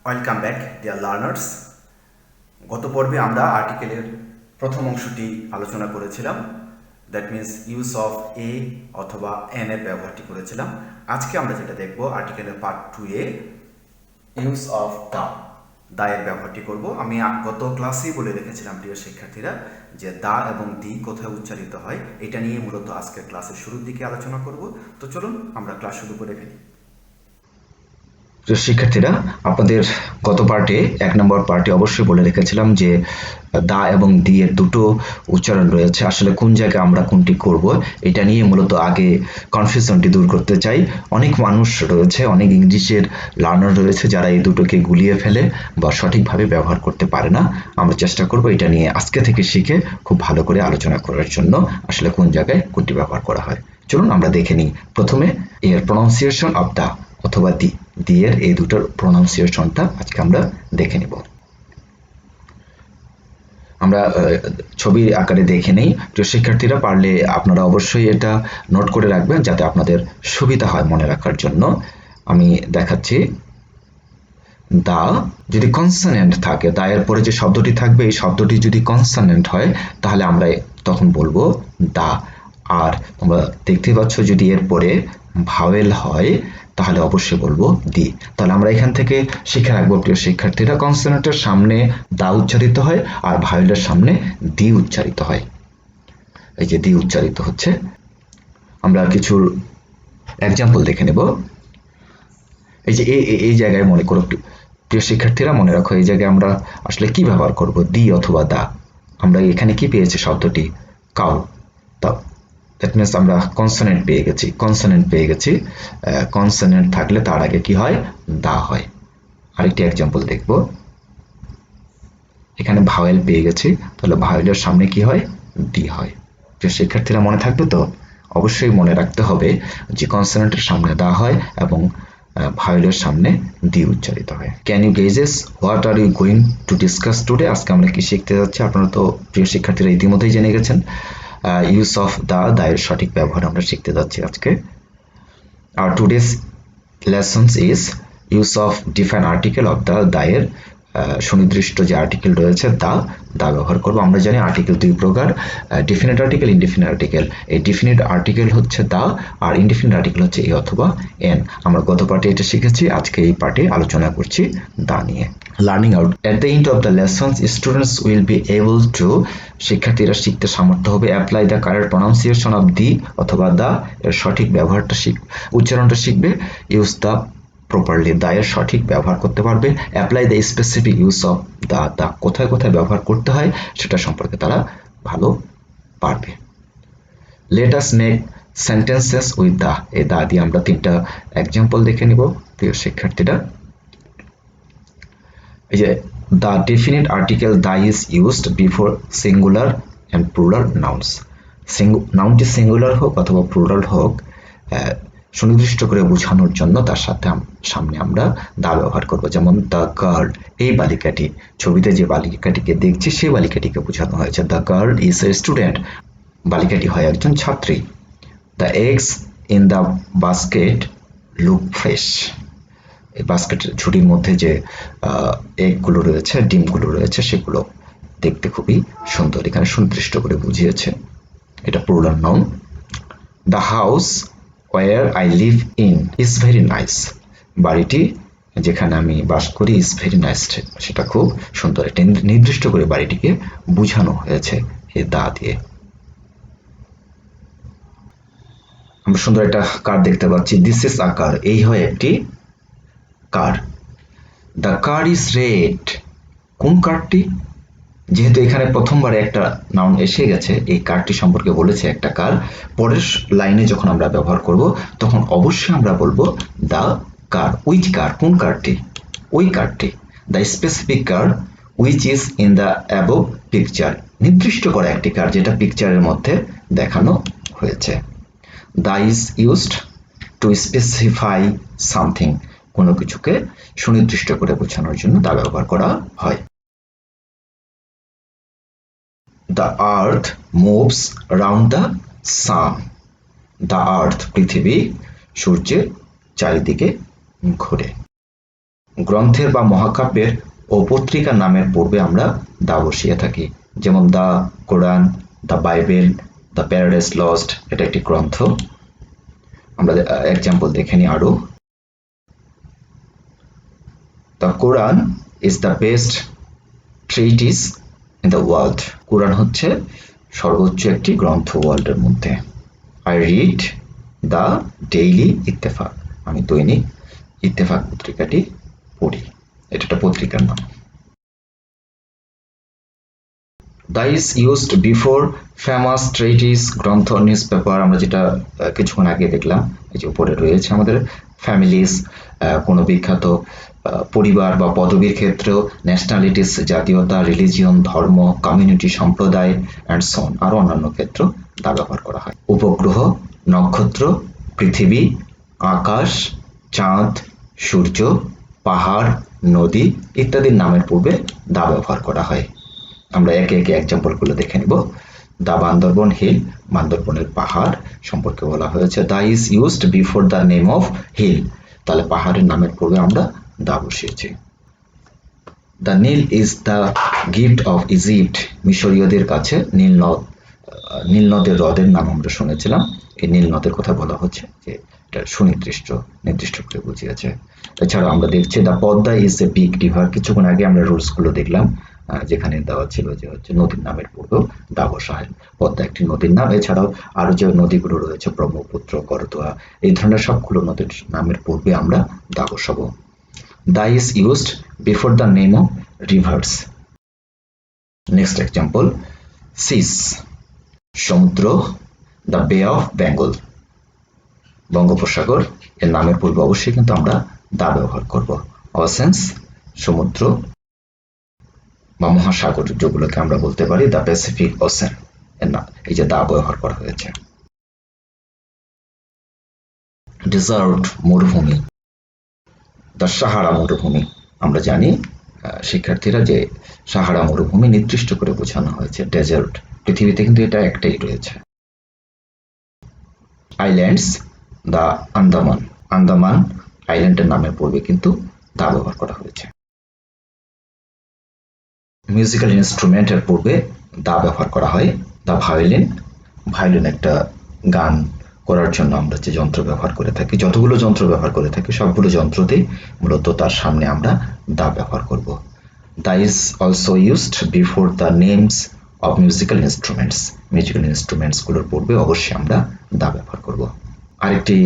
Welcome back dear learners. গত পর্বে আমরা আর্টিকেলের প্রথম অংশটি আলোচনা করেছিলাম, that means use of a অথবা এন এর ব্যবহারটি করেছিলাম। আজকে আমরা যেটা দেখব আর্টিকেলের পার্ট 2 এ ইউজ অফ দা এর ব্যবহারটি করব। আমি গত ক্লাসেই বলে রেখেছিলাম প্রিয় শিক্ষার্থীরা যে দা এবং দি কোথায় উচ্চারিত হয়, এটা নিয়ে মূলত আজকের ক্লাসের শুরুর দিকে আলোচনা করব। তো চলুন আমরা ক্লাস শুরু করে ফেলি। শিক্ষার্থীরা, আপনাদের গত পার্টে 1 নম্বর পার্টে অবশ্যই বলে রেখেছিলাম যে দা এবং দি এর দুটো উচ্চারণ রয়েছে, আসলে কোন জায়গায় আমরা কোনটি করব এটা নিয়ে মূলত আগে কনফিউশনটি দূর করতে চাই। অনেক মানুষ রয়েছে, অনেক ইংলিশের লার্নার রয়েছে যারা এই দুটোকে গুলিয়ে ফেলে বা সঠিকভাবে ব্যবহার করতে পারে না। আমরা চেষ্টা করব এটা নিয়ে আজকে থেকে শিখে খুব ভালো করে আলোচনা করার জন্য আসলে কোন জায়গায় কোনটি ব্যবহার করা হয়। চলুন আমরা দেখে নিই। প্রথমে এর প্রনাউন্সিয়েশন অফ দা অথবা দি এর এই দুটোর প্রনাউন্সিয়েশনটা আজকে আমরা দেখে নেব। আমরা ছবির আকারে দেখে নেই। প্রিয় শিক্ষার্থীরা, পারলে আপনারা অবশ্যই এটা নোট করে রাখবেন যাতে আপনাদের সুবিধা হয় মনে রাখার জন্য। আমি দেখাচ্ছি। দা যদি কনসোনেন্ট থাকে, দা এর পরে যে শব্দটি থাকবে এই শব্দটি যদি কনসোনেন্ট হয় তাহলে আমরা তখন বলবো দা। আর তোমরা দেখতে পাচ্ছ যদি এর পরে ভাওয়েল হয় তাহলে অবশ্যই বলবো দি। তাহলে আমরা এখান থেকে শিখে রাখবো প্রিয় শিক্ষার্থীরা, কনসোনেন্টের সামনে দা উচ্চারিত হয় আর ভাওয়েলের সামনে দি উচ্চারিত হয়। এই যে দি উচ্চারিত হচ্ছে। আমরা কিছু এক্সাম্পল দেখে নেব। এই যে এই জায়গায় মনে করো প্রিয় শিক্ষার্থীরা, মনে রাখো এই জায়গায় আমরা আসলে কি ব্যবহার করব, দি অথবা দা। আমরা এখানে কি পেয়েছি শব্দটি কাউ। দ্যাট মিনস আমরা কনসোনেন্ট পেয়ে গেছি। কনসোনেন্ট থাকলে তার আগে কি হয়, দা হয়। আরেকটি এক্সাম্পল দেখব। এখানে ভাওয়েল পেয়ে গেছি, তাহলে ভাওয়েলের সামনে কি হয়, দি হয়। প্রিয় শিক্ষার্থীরা, মনে থাকবে তো? অবশ্যই মনে রাখতে হবে যে কনসোনেন্টের সামনে দা হয় এবং ভাওয়েলের সামনে দি উচ্চারিত হয়। Can you guess what are you going to discuss today? আজকে আমরা কি শিখতে যাচ্ছি আপনারা তো প্রিয় শিক্ষার্থীরা ইতিমধ্যেই জেনে গেছেন। ইউজ অফ দা এর সঠিক ব্যবহার আমরা শিখতে যাচ্ছি আজকে। আর today's lessons is use of defined article of the এর সুনির্দিষ্ট যে আর্টিকেল রয়েছে দা ব্যবহার করব। আমরা জানি আর্টিকেল দুই প্রকার, ডিফিনিট আর্টিকেল, ইনডিফিনিট আর্টিকেল। এই ডিফিনিট আর্টিকেল হচ্ছে দা আর ইনডিফিনিট আর্টিকেল হচ্ছে এ অথবা এন। আমরা গত পার্টে এটা শিখেছি, আজকে এই পার্টে আলোচনা করছি দা নিয়ে। Learning out at the end of the lessons students will be able to, শিক্ষার্থীরা শিখতে সামর্থ্য হবে, apply the correct pronunciation of the অথবা দা এর সঠিক ব্যবহারটা উচ্চারণটা শিখবে। ইউজ দা প্রপারলি, দা এর সঠিক ব্যবহার করতে পারবে। Apply the specific use of the কোথায় কোথায় ব্যবহার করতে হয় সেটা সম্পর্কে তারা ভালো পারবে। Let us make sentences with the, এই দা দিয়ে আমরা 3টা এক্সাম্পল দেখে নিব প্রিয় শিক্ষার্থীরা। এই যে the definite article the is used before singular and plural nouns. নাউনটি সিঙ্গুলার হোক অথবা প্লুরাল হোক, সুনির্দিষ্ট করে বোঝানোর জন্য তার সামনে আমরা দা ব্যবহার করব। যেমন দ্য গার্ল, এই বালিকাটি, ছবিতে যে বালিকাটিকে দেখছি সেই বালিকাটিকে বোঝানো হয়েছে। The girl is a student, বালিকাটি হয় একজন ছাত্রী। The eggs in the basket look fresh, এই বাস্কেটের ঝুড়ির মধ্যে যে এগগুলো রয়েছে, ডিমগুলো রয়েছে, সেগুলো দেখতে খুবই সুন্দর। এখানে সুনির্দিষ্ট করে বুঝিয়েছে, এটা plural noun. The house where I live in is very nice, বাড়িটি যেখানে আমি বাস করি ইজ ভেরি নাইস, সেটা খুব সুন্দর। এটা নির্দিষ্ট করে বাড়িটিকে বোঝানো হয়েছে এই দা দিয়ে। আমরা সুন্দর একটা কার দেখতে পাচ্ছি, দিস ইজ আ কার, এই হয় একটি কার। দ্য কার ইজ রেড, কোন কারটি? যেহেতু এখানে প্রথমবারে একটা নাউন এসে গেছে, এই কারটি সম্পর্কে বলেছে একটা কার, পরের লাইনে যখন আমরা ব্যবহার করব তখন অবশ্যই আমরা বলবো দ্য কার। উইচ কার, কোন কারটি? ওই কারটি। The specific car which is in the above picture, নির্দিষ্ট করা একটি কার যেটা পিকচারের মধ্যে দেখানো হয়েছে। The is used to specify something, কোনো কিছুকে সুনির্দিষ্ট করে বোঝানোর জন্য তা ব্যবহার করা হয়। The earth moves around the sun. The earth, পৃথিবী সূর্যের চারিদিকে ঘোরে। গ্রন্থের বা মহাকাব্যের ও পত্রিকার নামের পূর্বে আমরা দা বসিয়ে থাকি, যেমন the Quran, the Bible, the Paradise Lost, এটা একটি গ্রন্থ। আমরা এক্সাম্পল দেখে নিই আরো। The Quran is the best treatise in the world. Quran হচ্ছে সর্বোচ্চ একটি গ্রন্থ ওয়ার্ল্ডের মধ্যে। I read the daily Ittefaq, আমি দৈনিক ইত্তেফাক পত্রিকাটি পড়ি, এটা একটা পত্রিকার নাম। The is used before famous treatise, গ্রন্থ নিউজপেপার, আমরা যেটা কিছুক্ষণ আগে দেখলাম, এই যে উপরে রয়েছে আমাদের ফ্যামিলিজ, কোনো বিখ্যাত পরিবার বা পদবীর ক্ষেত্রেও, ন্যাশনালিটিস জাতীয়তা, রিলিজিয়ন ধর্ম, কমিউনিটি সম্প্রদায় অ্যান্ড সন, আরও অন্যান্য ক্ষেত্র তা ব্যবহার করা হয়। উপগ্রহ, নক্ষত্র, পৃথিবী, আকাশ, চাঁদ, সূর্য, পাহাড়, নদী ইত্যাদির নামের পূর্বে দা ব্যবহার করা হয়। আমরা একে একে এক্সাম্পলগুলো দেখে নিব। দা বান্দরবন হিল, বান্দরবনের পাহাড় সম্পর্কে বলা হয়েছে। The is used before the name of hill, তাহলে পাহাড়ের নামের পূর্বে আমরা দা বসিয়েছি। The Nile is the gift of Egypt, মিশরীয়দের কাছে নীল নদ, নীল নদের হ্রদের নাম আমরা শুনেছিলাম, এই নীল নদের কথা বলা হচ্ছে যে এটা সুনির্দিষ্ট, নির্দিষ্ট করে বুঝিয়েছে। এছাড়া আমরা দেখছি the Padma is a big river, কিছুক্ষণ আগে আমরা রুলস গুলো দেখলাম, যেখানে দেওয়া ছিল যে হচ্ছে নদীর নামের পূর্বেও দা বসা হয়। পদ্মা একটি নদীর নাম, এছাড়াও আরো যে নদীগুলো রয়েছে ব্রহ্মপুত্র, করতোয়া, এই ধরনের সবগুলো নদীর নামের পূর্বে আমরা দা বসাবো। The is used before the name of rivers. Next example, seas, সমুদ্র, দ্য বে অফ বেঙ্গল, বঙ্গোপসাগর, এর নামের পূর্বে অবশ্যই কিন্তু আমরা দা ব্যবহার করব। ওশেন্স, সমুদ্র বা মহাসাগর যেগুলোকে আমরা বলতে পারি, দ্য প্যাসিফিক ওশেন, এর নাম, এই যে দা ব্যবহার করা হয়েছে। ডেজার্ট, মরুভূমি, দ্য সাহারা মরুভূমি, আমরা জানি শিক্ষার্থীরা যে সাহারা মরুভূমি নির্দিষ্ট করে বোঝানো হয়েছে ডেজার্ট, পৃথিবীতে কিন্তু এটা একটাই রয়েছে। আইল্যান্ডস, দ্য আন্দামান, আন্দামান আইল্যান্ডের নামের পূর্বে কিন্তু দা ব্যবহার করা হয়েছে। মিউজিক্যাল ইনস্ট্রুমেন্টের পূর্বে দা ব্যবহার করা হয়। দা ভায়োলিন, ভায়োলিন একটা গান করার জন্য আমরা যে যন্ত্র ব্যবহার করে থাকি, যতগুলো যন্ত্র ব্যবহার করে থাকি সবগুলো যন্ত্রতেই মূলত তার সামনে আমরা দা ব্যবহার করব। The is also used before the names of musical instruments, musical instruments গুলোর পূর্বে অবশ্যই আমরা দা ব্যবহার করব। আরেকটি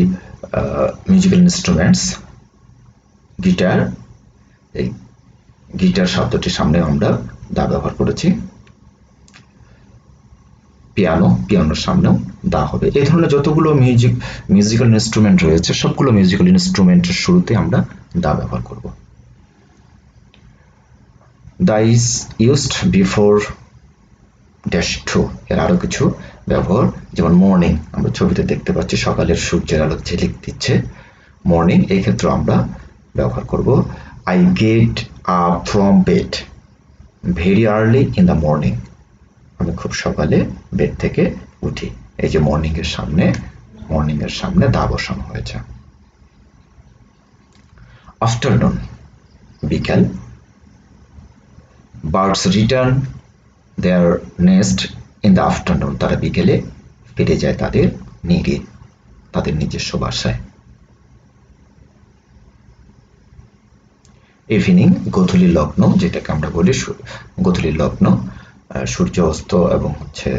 মিউজিক্যাল ইনস্ট্রুমেন্টস গিটার, এই গিটার শব্দটির সামনে আমরা দা ব্যবহার করেছি। পিয়ানো, পিয়ানোর সামনেও দা হবে। এই ধরনের যতগুলো মিউজিক্যাল ইনস্ট্রুমেন্ট রয়েছে সবগুলো মিউজিক্যাল ইনস্ট্রুমেন্টের শুরুতে আমরা দা ব্যবহার করব। The is used before dash two, এর আরো কিছু ব্যবহার, যেমন মর্নিং, আমরা ছবিতে দেখতে পাচ্ছি সকালের সূর্যের আলো ঝিলিক দিচ্ছে, মর্নিং, এই ক্ষেত্রে আমরা ব্যবহার করব I get up from bed very early in the morning, আমি খুব সকালে বেড থেকে উঠি, এই যে মর্নিং এর সামনে দা বসানো হয়েছে। আফটারনুন, বিকাল, birds return there nest in the afternoon, তারা বিকেলে ফিরে যায় তাদের নিরে, তাদের নিজস্ব বাসায়। ইভিনিং, গোধূলি লগ্ন, যেটাকে আমরা বলি গোধূলি লগ্ন, সূর্য অস্ত এবং হচ্ছে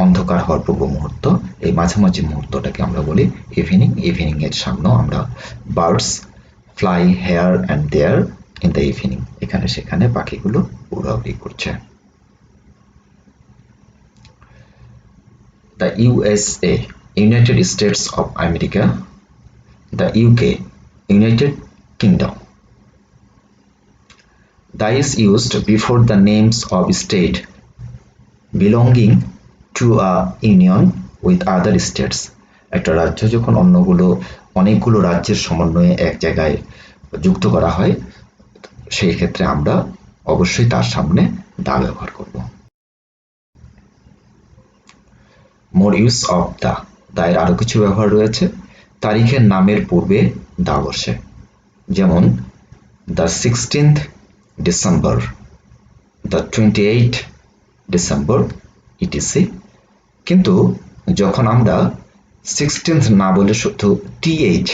অন্ধকার হওয়ার পূর্ব মুহূর্ত, এই মাঝামাঝি মুহূর্তটাকে আমরা বলি ইভিনিং। ইভিনিং এর সামনেও আমরা birds fly here and there in the evening, এখানে সেখানে পাখিগুলো উড়াউড়ি করছে। The USA, United States of America, the UK, United Kingdom. Dha is used before the names of state belonging to a union with other states, একটা রাজ্য যখন অনেকগুলো রাজ্যের সমন্বয়ে এক জায়গায় যুক্ত করা হয় সেই ক্ষেত্রে আমরা অবশ্যই তার সামনে দা ব্যবহার করব। মোর ইউজ অফ দা, দা এর আরো কিছু ব্যবহার রয়েছে। তারিখের নামের পূর্বে দা বসে, যেমন the 16th December, the 28th December etc. কিন্তু যখন আমরা 16th না বলে শুধু টিএইচ,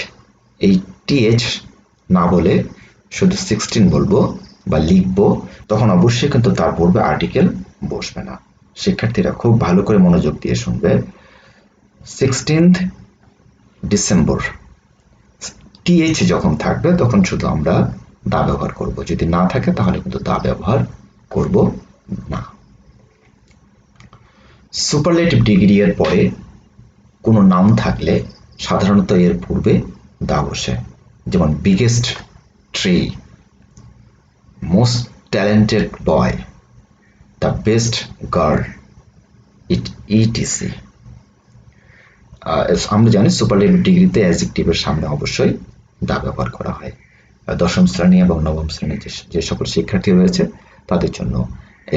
এই টিএইচ না বলে শুধু 16 বলবো বা লিখবো, তখন অবশ্যই কিন্তু তার পূর্বে আর্টিকেল বসবে না। শিক্ষার্থীরা খুব ভালো করে মনোযোগ দিয়ে শুনবে। 16th ডিসেম্বর টিএইচ যখন থাকবে তখন শুধু আমরা দা ব্যবহার করব, যদি না থাকে তাহলে কিন্তু দা ব্যবহার করব না। সুপারলেটিভ ডিগ্রি এর পরে কোনো নাউন থাকলে সাধারণত এর পূর্বে দা বসে, যেমন biggest tree, most talented boy, the best girl, etc. আমরা জানি সুপারলেটিভ ডিগ্রিতে অ্যাডজেক্টিভের সামনে অবশ্যই দা ব্যবহার করা হয়। দশম শ্রেণী এবং নবম শ্রেণীর যে সকল শিক্ষার্থী রয়েছে তাদের জন্য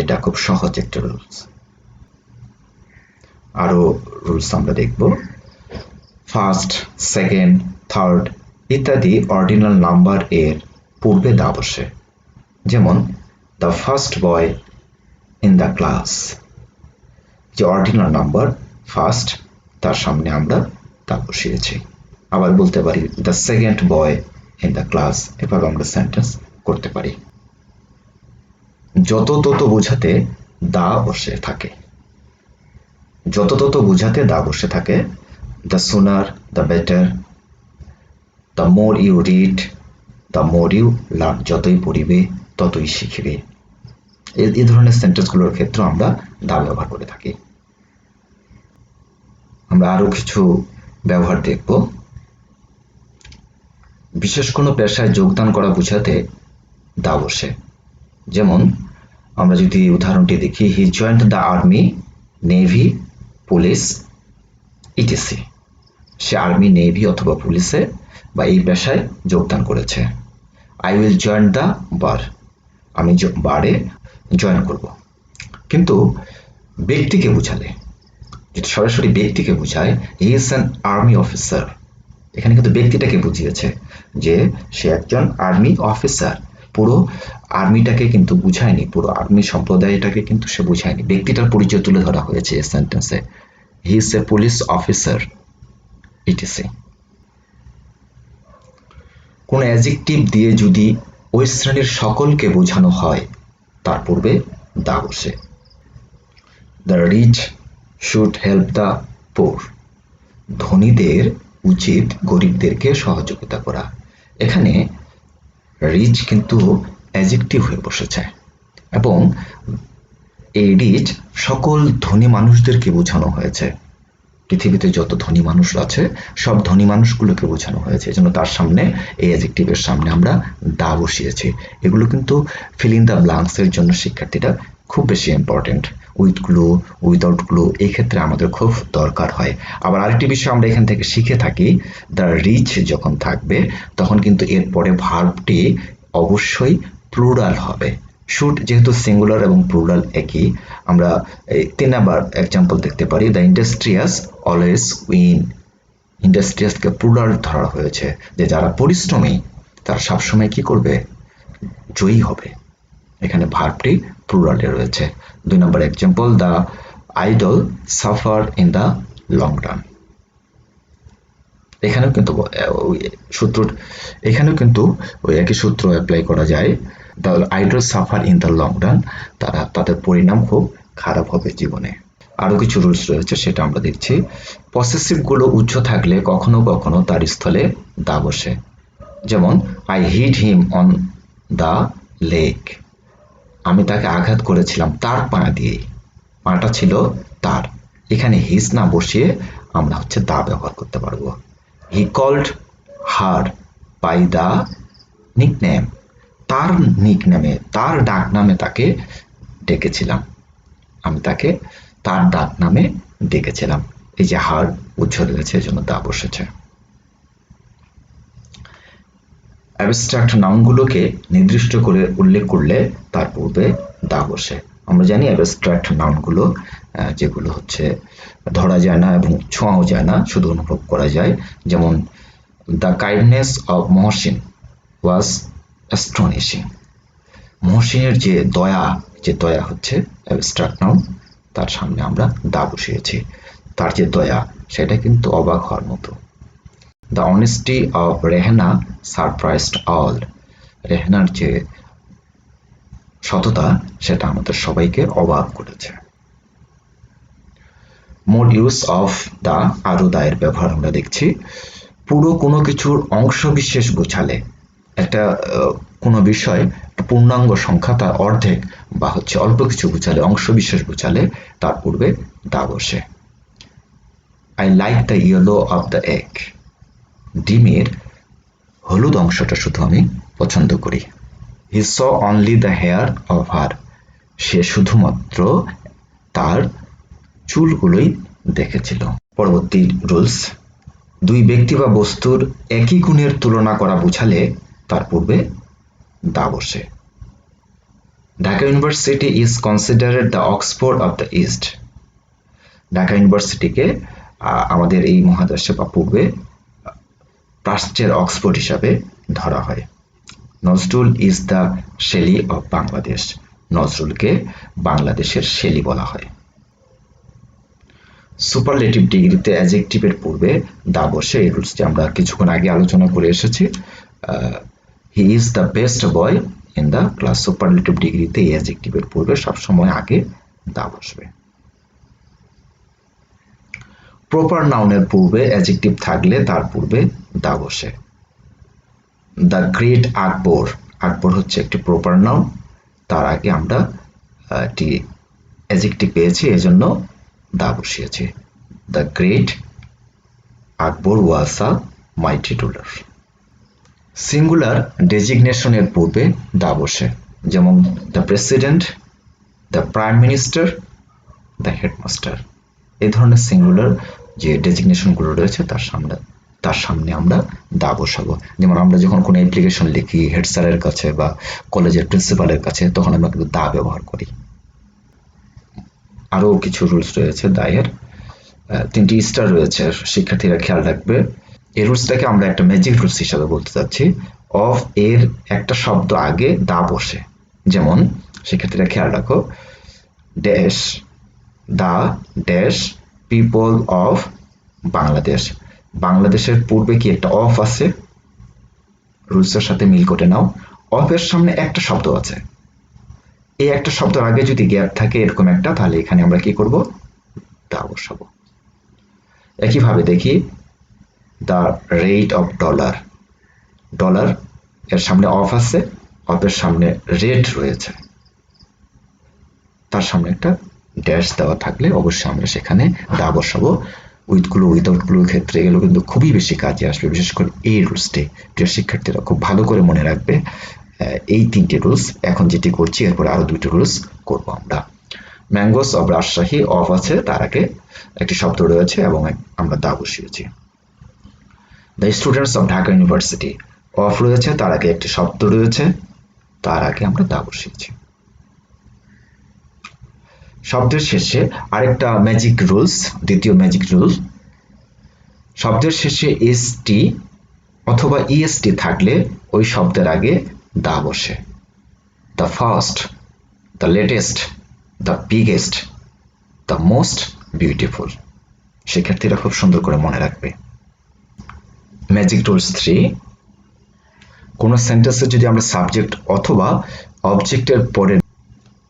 এটা খুব সহজ একটা রুলস। আরো রুলস আমরা দেখব। ফার্স্ট, সেকেন্ড, থার্ড ইত্যাদি অর্ডিনাল নাম্বার এর পূর্বে দা বসে, যেমন the first boy in the class. যে অর্ডিনাল নাম্বার ফার্স্ট, তার সামনে আমরা দা বসিয়েছি। আবার বলতে পারি the second boy in the class, এভাবে আমরা সেন্টেন্স করতে পারি। যত তত বোঝাতে দা বসে থাকে, যত তত বোঝাতে দা বসে থাকে। The sooner the better, the more you read the more you learn, যতই পড়িবে ততই শিখিবে। এই ধরনের সেন্টেন্সগুলোর ক্ষেত্রে আমরা দা ব্যবহার করে থাকি। আমরা আরো কিছু ব্যবহার দেখব। বিশেষ কোনো পেশায় যোগদান করা বোঝাতে দা বসে, যেমন আমরা যদি উদাহরণটি দেখি, he joined the army, navy, police, etc. Say army, navy অথবা পুলিশে বা এই পেশায় যোগদান করেছে। আই উইল জয়েন দ্য বার, আমি বারে জয়েন করব। কিন্তু ব্যক্তিকে বোঝালে, যদি সরাসরি ব্যক্তিকে বোঝায়, he is an army officer, এখানে কিন্তু ব্যক্তিটাকে বুঝিয়েছে যে সে একজন আর্মি অফিসার। পুরো আর্মিটাকে কিন্তু বুঝায়নি, পুরো আর্মি সম্প্রদায়টাকে কিন্তু সে বুঝায়নি, ব্যক্তিটার পরিচয় তুলে ধরা হয়েছে এই সেন্টেন্সে। He is a police officer, etc. কোন অ্যাডজেক্টিভ দিয়ে যদি ওই শ্রেণীর সকলকে বোঝানো হয় তার পূর্বে দা বসে। The rich should help the poor, ধনীদের উচিত গরিবদেরকে সহযোগিতা করা। এখানে রিচ কিন্তু অ্যাডজেক্টিভ হয়ে বসেছে এবং এই রিচ সকল ধনী মানুষদেরকে বোঝানো হয়েছে। পৃথিবীতে যত ধনী মানুষ আছে সব ধনী মানুষগুলোকে বোঝানো হয়েছে, এজন্য তার সামনে এই অ্যাডজেক্টিভের সামনে আমরা দা বসিয়েছি। এগুলো কিন্তু ফিল ইন দ্য ব্ল্যাঙ্কস এর জন্য শিক্ষার্থীরা খুব বেশি important. With glue, without glue এই ক্ষেত্রে আমাদের খুব দরকার হয়। আবার আরেকটি বিষয় আমরা এখান থেকে শিখে থাকি, দ্য রিচ যখন থাকবে তখন কিন্তু এরপরে ভার্বটি অবশ্যই প্লুরাল হবে। শুড যেহেতু সিঙ্গুলার এবং প্লুরাল একই, আমরা 3 নাম্বার এক্সাম্পল দেখতে পারি, দ্য ইন্ডাস্ট্রিয়াস অলওয়েজ উইন। ইন্ডাস্ট্রিয়াসকে প্লুরাল ধরা হয়েছে, যে যারা পরিশ্রমী তারা সবসময় কি করবে, জয়ী হবে। এখানে ভার্বটি প্লুরালে রয়েছে। 2 নম্বর example, the idle suffer in the long run. এখানেও কিন্তু ওই একই সূত্র অ্যাপ্লাই করা যায়। The idle suffer in the long run, তাদের পরিণাম খুব খারাপ হবে জীবনে। আরো কিছু রুলস রয়েছে, সেটা আমরা দেখছি। পসেসিভ গুলো উচ্চ থাকলে কখনো কখনো তার স্থলে দা বসে, যেমন I hit him on the leg, আমি তাকে আঘাত করেছিলাম তার পা দিয়ে, পাটা ছিল তার। এখানে হিজ না বসিয়ে আমরা দা ব্যবহার করতে পারবো। He called her by the nickname, তার নিকনেমে, তার ডাক নামে তাকে ডেকেছিলাম, আমি তাকে তার ডাক নামে ডেকেছিলাম। এই যে হার উচ্চারণ রয়েছে এজন্য দা বসেছে। অ্যাবস্ট্রাক্ট নাউনগুলোকে নির্দিষ্ট করে উল্লেখ করলে তার পূর্বে দা বসে। আমরা জানি অ্যাবস্ট্রাক্ট নাউনগুলো যেগুলো ধরা যায় না এবং ছোঁয়াও যায় না, শুধু অনুভব করা যায়, যেমন the kindness of Mohsin was astonishing. মহসিনের যে দয়া হচ্ছে অ্যাবস্ট্রাক্ট নাউন, তার সামনে আমরা দা বসিয়েছি। তার যে দয়া সেটা কিন্তু অবাক হওয়ার মতো। The honesty of Rehena surprised all. রেহেনার যে সততা সেটা আমাদের সবাইকে অবাক করেছে। মোর ইউজ অফ দা, আরো দায়ের ব্যবহার আমরা দেখছি। পুরো কোনো কিছুর অংশ বিশেষ বোঝালে, একটা কোনো বিষয় পূর্ণাঙ্গ সংখ্যা তার অর্ধেক বা হচ্ছে অল্প কিছু বোঝালে, অংশ বিশেষ বোঝালে তার পূর্বে দা বসে। I like the yellow of the egg. ডিমের হলুদ অংশটা শুধু আমি পছন্দ করি। He saw only the hair of her. সে শুধুমাত্র তার চুলগুলোই দেখেছিল। পরবর্তী রুলস, দুই ব্যক্তি বা বস্তুর একই গুণের তুলনা করা বোঝালে তার পূর্বে দা বসে। Dhaka University is considered the Oxford of the East. Dhaka ইউনিভার্সিটিকে আমাদের এই মহাদেশে বা পূর্বে প্রাচ্যের অক্সফোর্ড হিসাবে ধরা হয়। Nazrul is the Shelley of Bangladesh. নজরুলকে বাংলাদেশের শেলি বলা হয়। সুপারলেটিভ ডিগ্রিতে অ্যাডজেক্টিভের পূর্বে দা বসে। এই রুলসটি আমরা কিছুক্ষণ আগে আলোচনা করে এসেছি। He is the best boy in the class. Superlative ডিগ্রিতে এই অ্যাডজেক্টিভের পূর্বে সবসময় আগে দা বসবে। প্রপার নাউনের পূর্বে অ্যাডজেক্টিভ থাকলে তার পূর্বে দা বসে। দ্য গ্রেট আকবর। আকবর হচ্ছে একটি প্রপার নাউন, তার আগে আমরা একটি অ্যাডজেক্টিভ পেয়েছি, এজন্য দা বসিয়েছি। The great Akbar was a mighty ruler. Singular ডেজিগনেশনের পূর্বে দা বসে, যেমন the president, the prime minister, the headmaster. এই ধরনের সিঙ্গুলার যে ডেজিগনেশনগুলো রয়েছে তার সামনে আমরা দা বসাবো। যেমন আমরা যখন কোনো অ্যাপ্লিকেশন লিখি হেড স্যারের কাছে বা কলেজের প্রিন্সিপালের কাছে, তখন আমরা কিন্তু দা ব্যবহার করি। আরো কিছু রুলস রয়েছে দায়ের। 3টি স্টার রয়েছে, শিক্ষার্থীরা খেয়াল রাখবে। এই রুলসটাকে আমরা একটা ম্যাজিক রুলস হিসাবে বলতে চাচ্ছি। অফ এর একটা শব্দ আগে দা বসে। যেমন শিক্ষার্থীরা খেয়াল রাখো, dash the dash people of Bangladesh. বাংলাদেশের পূর্বে কি একটা অফ আছে? রুলসের সাথে মিল করে নাও। অফ এর সামনে একটা শব্দ আছে, এই একটা শব্দের আগে যদি গ্যাপ থাকে এরকম একটা, তাহলে এখানে আমরা কি করব? দা বসাবো। একইভাবে দেখি, the rate of dollar. Dollar এর সামনে অফ আছে, অফের সামনে রেট রয়েছে, তার সামনে একটা ড্যাশ দেওয়া থাকলে অবশ্যই আমরা সেখানে দা বসাবো। উইথগুলো উইদাউটগুলোর ক্ষেত্রে এগুলো কিন্তু খুবই বেশি কাজে আসবে, বিশেষ করে এই রুলসটি। প্রিয় শিক্ষার্থীরা খুব ভালো করে মনে রাখবে এই 3টি রুলস। এখন যেটি করছি এরপর আরো 2টি রুলস করব আমরা। ম্যাঙ্গোস অফ রাজশাহী অফ আছে, তার আগে একটি শব্দ রয়েছে এবং আমরা দা বসিয়েছি। The students of Dhaka university of রয়েছে, তার আগে একটি শব্দ রয়েছে, তার আগে আমরা দা বসিয়েছি। শব্দের শেষে আরেকটা ম্যাজিক রুলস, দ্বিতীয় ম্যাজিক রুল, শব্দের শেষে এসটি অথবা ইএসটি থাকলে ওই শব্দের আগে দা বসে। The first, the latest, the biggest, the most beautiful. শিক্ষার্থীরা খুব সুন্দর করে মনে রাখবে। ম্যাজিক রুলস 3, কোনো সেন্টেন্সে যদি আমরা সাবজেক্ট অথবা অবজেক্টের পরে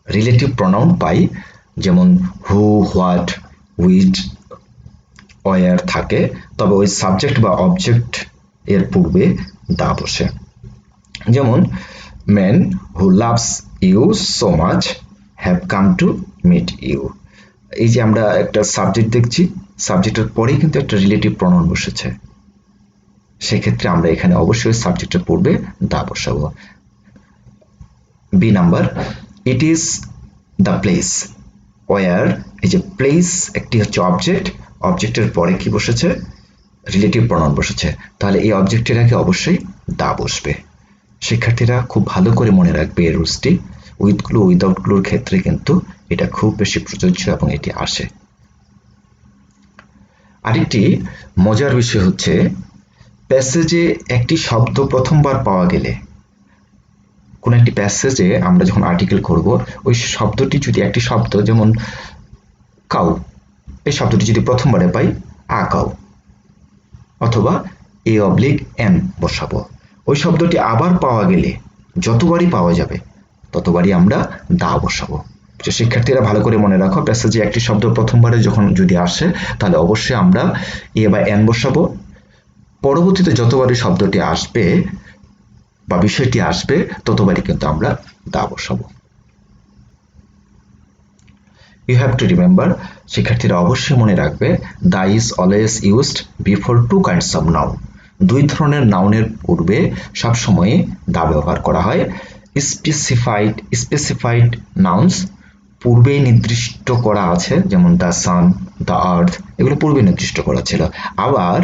রিলেটিভ প্রনাউন পাই, যেমন হু, হোয়াট, হুইচ, ওয়্যার থাকে, তবে ওই সাবজেক্ট বা অবজেক্ট এর পূর্বে দা বসে। যেমন men who loves you so much have come to meet you. এই যে আমরা একটা সাবজেক্ট দেখছি, সাবজেক্টের পরেই কিন্তু একটা রিলেটিভ প্রনাউন বসেছে, সেক্ষেত্রে আমরা এখানে অবশ্যই সাবজেক্টের পূর্বে দা বসাবো। B number, it is the place where. এই যে প্লেস একটি হচ্ছে অবজেক্ট, অবজেক্টের পরে কি বসেছে? রিলেটিভ প্রনাউন বসেছে, তাহলে এই অবজেক্টের আগে অবশ্যই দা বসবে। শিক্ষার্থীরা খুব ভালো করে মনে রাখবে এই রুলসটি। উইথগুলো উইদাউটগুলোর ক্ষেত্রে কিন্তু এটা খুব বেশি প্রযোজ্য এবং এটি আসে। আরেকটি মজার বিষয় হচ্ছে, প্যাসেজে একটি শব্দ প্রথমবার পাওয়া গেলে কোনো একটি প্যাসেজে আমরা যখন আর্টিকেল করব, ওই শব্দটি যদি একটি শব্দ যেমন কাউ, এই শব্দটি যদি প্রথমবারে পাই আ কাউ, অথবা এন বসাবো। ওই শব্দটি আবার পাওয়া গেলে যতবারই পাওয়া যাবে ততবারই আমরা দা বসাবো। তো শিক্ষার্থীরা ভালো করে মনে রাখো, প্যাসেজে একটি শব্দ প্রথমবারে যখন যদি আসে তাহলে অবশ্যই আমরা বা এন বসাবো। পরবর্তীতে যতবারই শব্দটি আসবে বা বিষয়টি আসবে ততবারই কিন্তু আমরা দা বসাবো। ইউ হ্যাভ টু রিমেম্বার, শিক্ষার্থীরা অবশ্যই মনে রাখবে, the is always used before two kinds of noun. দুই ধরনের নাউনের পূর্বে সবসময় দা ব্যবহার করা হয়। স্পেসিফাইড নাউন্স পূর্বেই নির্দিষ্ট করা আছে, যেমন দ্য সান, দ্য আর্থ, এগুলো পূর্বে নির্দিষ্ট করা ছিল। আবার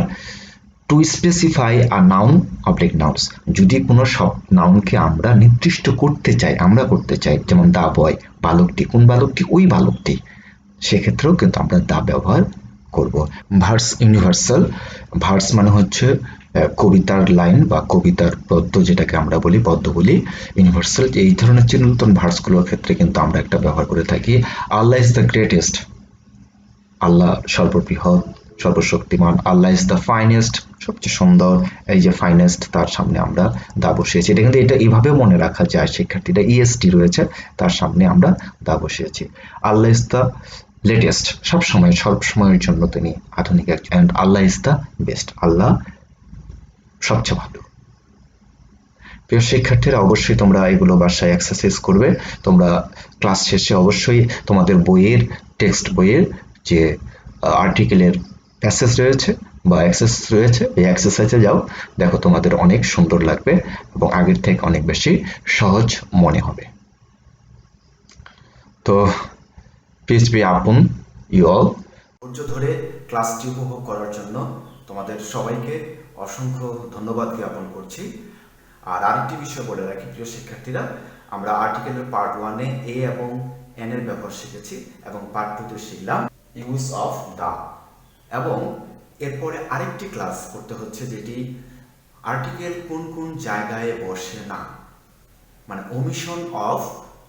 to specify a noun oblique nouns, যদি কোনো সব নাউনকে আমরা নির্দিষ্ট করতে চাই, আমরা করতে চাই, যেমন দা বয়, বালকটি, কোন বালকটি? ওই বালকটি, সেক্ষেত্রেও কিন্তু আমরা দা ব্যবহার করব। ভার্স ইউনিভার্সাল, ভার্স মানে হচ্ছে কবিতার লাইন বা কবিতার পদ্য, যেটাকে আমরা বলি পদ্য বলি। ইউনিভার্সাল, এই ধরনের চিরন্তন ভার্সগুলোর ক্ষেত্রে কিন্তু আমরা একটা ব্যবহার করে থাকি। আল্লাহ ইজ দ্য গ্রেটেস্ট, আল্লাহ সর্ববৃহৎ, সর্বশক্তিমান। আল্লাহ ইজ দ্য ফাইনেস্ট, সবচেয়ে সুন্দর। এই যে ফাইনেস্ট, তার সামনে আমরা দা বসিয়েছি। এটা কিন্তু এটা এইভাবেও মনে রাখা যায় শিক্ষার্থীরা, ইএসটি রয়েছে, তার সামনে আমরা দা বসিয়েছি। আল্লাহ ইজ দ্য লেটেস্ট, সব সময়ের জন্য তিনি আধুনিক একজন। And Allah is the best, আল্লাহ সবচেয়ে ভালো। প্রিয় শিক্ষার্থীরা, অবশ্যই তোমরা এগুলো বাসায় এক্সারসাইজ করবে। তোমরা ক্লাস শেষে অবশ্যই তোমাদের বইয়ের, টেক্সট বইয়ের যে আর্টিকেলের প্যাসেজ রয়েছে বা এক্সারসাইজ রয়েছে, এই এক্সারসাইজে যাও, দেখো তোমাদের অনেক সুন্দর লাগবে এবং আগের থেকে অনেক বেশি সহজ মনে হবে। তো please be upon you all. ধৈর্য ধরে ক্লাসটি উপভোগ করার জন্য তোমাদের সবাইকে অসংখ্য ধন্যবাদ জ্ঞাপন করছি। আর আরেকটি বিষয় বলে রাখি প্রিয় শিক্ষার্থীরা, আমরা আর্টিকেলের পার্ট 1-এ এ এবং এন এর ব্যবহার শিখেছি এবং পার্ট 2-তে শিখলাম ইউজ অফ দা। এবং এরপরে আরেকটি ক্লাস করতে হচ্ছে, যেটি আর্টিকেল কোন কোন জায়গায় বসে না, মানে ওমিশন অফ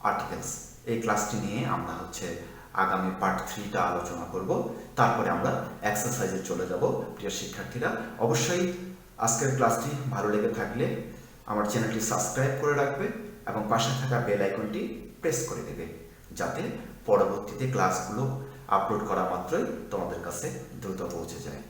আর্টিকেলস। এই ক্লাসটি নিয়ে আমরা আগামী পার্ট 3টা আলোচনা করব। তারপরে আমরা এক্সারসাইজে চলে যাব। প্রিয় শিক্ষার্থীরা, অবশ্যই আজকের ক্লাসটি ভালো লেগে থাকলে আমার চ্যানেলটি সাবস্ক্রাইব করে রাখবে এবং পাশে থাকা বেল আইকনটি প্রেস করে দেবে, যাতে পরবর্তীতে ক্লাসগুলো আপলোড করা মাত্রই তোমাদের কাছে দ্রুত পৌঁছে যায়।